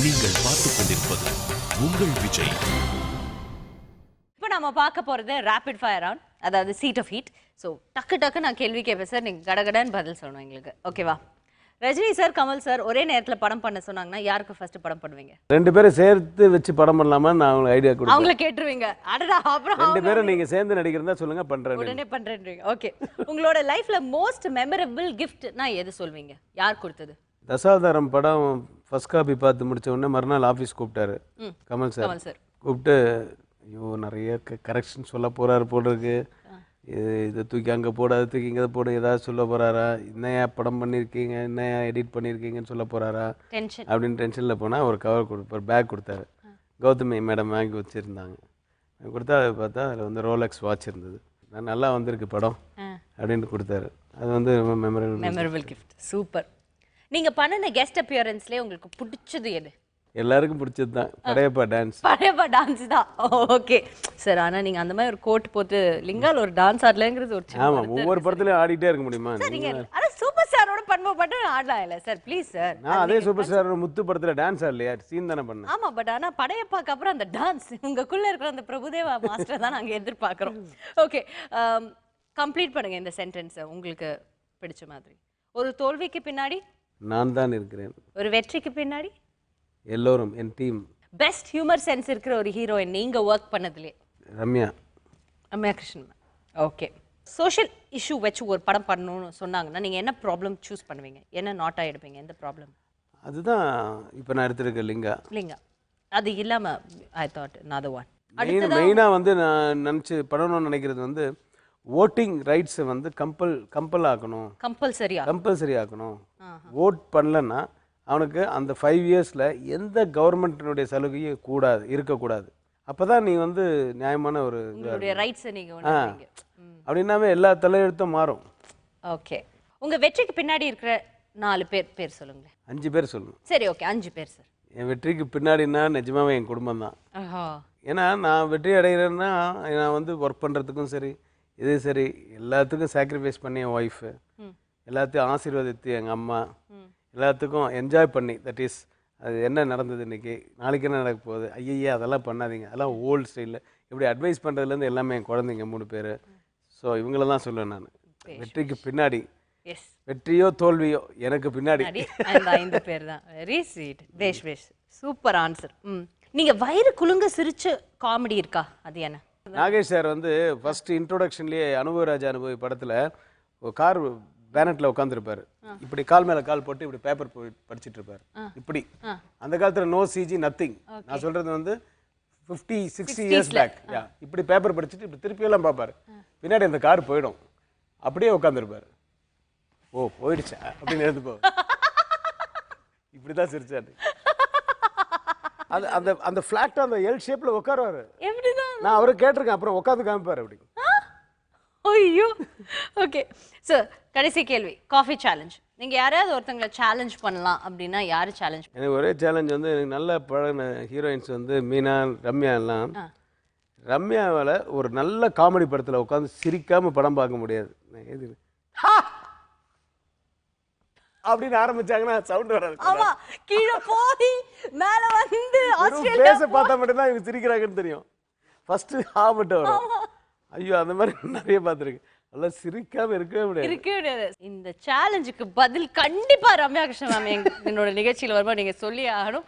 நீங்கள் பார்த்துக் கொண்டிருப்பது உங்கள் விஜய். இப்போ நம்ம பார்க்க போறது ரேபிட் ஃபயர் ரவுண்ட், அதாவது சீட் ஆஃப் ஹீட். ஸோ டக்கு நான் கேள்வி கேட்பேன் சார், நீங்கள் கடகடன்னு பதில் சொல்லணும் எங்களுக்கு. ஓகேவா? ரஜினி சார், கமல் சார் ஒரே நேரத்தில் படம் பண்ண சொன்னாங்கன்னா யாருக்கு ஃபர்ஸ்ட் படம் பண்ணுவீங்க? ரெண்டு பேரும் சேர்த்து வச்சு படம் பண்ணலாமா? நான் உங்களுக்கு ஐடியா கொடுத்தேன். அவங்கள கேட்டுருவீங்க. அடடா, அப்புறம் ரெண்டு பேரும் நீங்க சேர்ந்து நடிக்கிறதா சொல்லுங்க, பண்றேன். உடனே பண்றேன்றீங்க. ஓகே, உங்களோட லைஃப்ல மோஸ்ட் மெமரபிள் கிஃப்ட்னா எது சொல்வீங்க? யார் கொடுத்தது? தசாவதாரம் படம் ஃபர்ஸ்ட் காப்பி பார்த்து முடிச்ச உடனே மறுநாள் ஆஃபீஸ் கூப்பிட்டாரு கமல் சார். கூப்பிட்டு ஐயோ நிறைய கரெக்ஷன் சொல்ல போறாரு போல இருக்கு, இதை தூக்கி அங்கே போடு, அதை தூக்கி இங்கே போடு, ஏதாவது சொல்ல போறாரா, என்னையா படம் பண்ணியிருக்கீங்க, என்னையா எடிட் பண்ணியிருக்கீங்கன்னு சொல்ல போறாரா அப்படின்னு டென்ஷனில் போனால் ஒரு கவர் கொடுப்பார், பேக் கொடுத்தாரு. கௌதமி மேடம் வாங்கி வச்சுருந்தாங்க. கொடுத்தா அதை பார்த்தா அதில் வந்து ரோலெக்ஸ் வாட்ச் இருந்தது. நான் நல்லா வந்திருக்கு படம் அப்படின்ட்டு கொடுத்தாரு. அது வந்து ரொம்ப மெமரபிள் கிஃப்ட். சூப்பர். நீங்கள் பண்ணின கெஸ்ட் அப்பியரன்ஸ்லேயே உங்களுக்கு பிடிச்சது எது? எல்லாருக்கும் பிடிச்சது தான் படையப்பா டான்ஸ். படையப்பா டான்ஸ் தான். ஓகே சார், ஆனால் நீங்கள் அந்த மாதிரி ஒரு கோட் போட்டு லிங்கால் ஒரு டான்ஸ் ஆடலங்கிறது ஒரு சின்ன ஆமாம், ஒவ்வொரு படத்துலையும் ஆடிட்டே இருக்க முடியுமா? சார் நீங்கள் ஆனால் சூப்பர் ஸ்டாரோட பண்பப்பட்டு ஆடலாம் இல்லை சார், ப்ளீஸ் சார். நான் அதே சூப்பர் ஸ்டார் முத்து படத்தில் டான்ஸ் ஆடலையா, சீன் தானே பண்ணேன். ஆமாம், பட் ஆனால் படையப்பாக்கு அப்புறம் அந்த டான்ஸ் உங்களுக்குள்ளே இருக்கிற அந்த பிரபுதேவா மாஸ்டர் தான் நாங்கள் எதிர்பார்க்குறோம். ஓகே, கம்ப்ளீட் பண்ணுங்க இந்த சென்டென்ஸை உங்களுக்கு பிடிச்ச மாதிரி. ஒரு தோல்விக்கு பின்னாடி நான் தான் இருக்கிறேன், ஒரு வெற்றிக்கு பின்னாடி எல்லோரும் என் டீம். பெஸ்ட் ஹியூமர் சென்ஸ் இருக்கிற ஒரு ஹீரோயின் நீங்கள் ஒர்க் பண்ணதுலே? Ramya Krishnan. Okay, social issue வச்சு ஒரு படம் பண்ணணும்னு சொன்னாங்கன்னா நீங்கள் என்ன ப்ராப்ளம் சூஸ் பண்ணுவீங்க? என்ன நாட்டாக எடுப்பீங்க? எந்த ப்ராப்ளம்? அதுதான் இப்போ நான் எடுத்துருக்கேன் லிங்கா. அது இல்லாமல் ஐ தாட் another one. மெயினாக வந்து நான் நினச்சி பண்ணணும்னு நினைக்கிறது வந்து ஓட்டிங் ரைட்ஸை வந்து கம்பல் ஆக்கணும், கம்பல்சரி ஆக்கணும். ஓட் பண்ணலன்னா அவனுக்கு அந்த 5 இயர்ஸில் எந்த கவர்மெண்ட்டினுடைய சலுகையும் இருக்கக்கூடாது. அப்போ தான் நீ வந்து நியாயமான ஒரு ரைட்ஸை நீங்கள் அப்படின்னாவே எல்லா தலையெழுத்தும் மாறும். ஓகே, உங்கள் வெற்றிக்கு பின்னாடி இருக்கிற 4 பேர் சொல்லுங்களேன். 5 பேர் சொல்லணும். சரி, ஓகே, 5 பேர் சார். என் வெற்றிக்கு பின்னாடினா நிஜமாவே என் குடும்பம் தான். ஏன்னா நான் வெற்றி அடைகிறேன்னா நான் வந்து ஒர்க் பண்ணுறதுக்கும் சரி, இது சரி, எல்லாத்துக்கும் சாக்ரிஃபைஸ் பண்ணி என் ஒய்ஃபு, எல்லாத்தையும் ஆசீர்வதித்து எங்கள் அம்மா, எல்லாத்துக்கும் என்ஜாய் பண்ணி, தட் இஸ் அது என்ன நடந்தது இன்றைக்கி, நாளைக்கு என்ன நடக்க போகுது, ஐயா அதெல்லாம் பண்ணாதீங்க, அதெல்லாம் ஓல்டு ஸ்டைலில் இப்படி அட்வைஸ் பண்ணுறதுலேருந்து எல்லாமே என் குழந்தைங்க 3 பேர். ஸோ இவங்கள தான் சொல்லுவேன் நான். வெற்றிக்கு பின்னாடி, வெற்றியோ தோல்வியோ எனக்கு பின்னாடி 5 பேர் தான். Very sweet. பேஷ் சூப்பர் ஆன்சர். நீங்கள் வயிறு குலுங்க சிரிச்ச காமெடி இருக்கா? அது என்ன? நாகேஷ் சார் வந்து ஃபர்ஸ்ட் இன்ட்ரோடக்ஷன்லேயே அனுபவி படத்தில் ஒரு கார் பேனட்டில் உட்காந்துருப்பாரு, இப்படி கால் மேலே கால் போட்டு இப்படி பேப்பர் படிச்சுட்டு இருப்பார். இப்படி அந்த காலத்தில் நோ சிஜி நத்திங். நான் சொல்கிறது வந்து 50-60 இயர்ஸ் பேக். இப்படி பேப்பர் படிச்சுட்டு இப்படி திருப்பியெல்லாம் பார்ப்பார். பின்னாடி அந்த கார் போயிடும், அப்படியே உட்காந்துருப்பார். ஓ போயிடுச்சா அப்படின்னு எழுந்து போ, இப்படி தான் சிரிச்சாரு. அது அந்த அந்த ஃப்ளாட்டாக அந்த எல் ஷேப்பில் உட்காருவார். நான் அவரை கேட்டிருக்கேன், அப்புறம் உட்காந்து காமிப்பார் அப்படி. ஐயோ. ஓகே சார், கடைசி கேள்வி, காஃபி சேலஞ்ச். நீங்கள் யாராவது ஒருத்தங்களை சேலஞ்ச் பண்ணலாம் அப்படின்னா யார் சேலஞ்ச்? எனக்கு ஒரே சேலஞ்ச் வந்து எனக்கு நல்ல பழகின ஹீரோயின்ஸ் வந்து மீனா, ரம்யா எல்லாம். ரம்யாவால் ஒரு நல்ல காமெடி படத்தில் உட்காந்து சிரிக்காமல் படம் பார்க்க முடியாது. எது அப்படின்னு ஆரம்பிச்சாங்கன்னா சவுண்ட் வராது. ஆமா, கீழே போய் மேலே வந்து பேச பார்த்தா மட்டும்தான் இவங்க சிரிக்கிறாங்கன்னு தெரியும். ஃபர்ஸ்ட் மட்டும் வரும். ஐயோ, அந்த மாதிரி நிறைய பார்த்துருக்கு. நல்லா சிரிக்காம இருக்கவே முடியாது. இந்த சேலஞ்சுக்கு பதில் கண்டிப்பா ரம்யா கிருஷ்ணன் மேம் என்னோட நிகழ்ச்சியில் வரும்போது நீங்க சொல்லி ஆகணும்.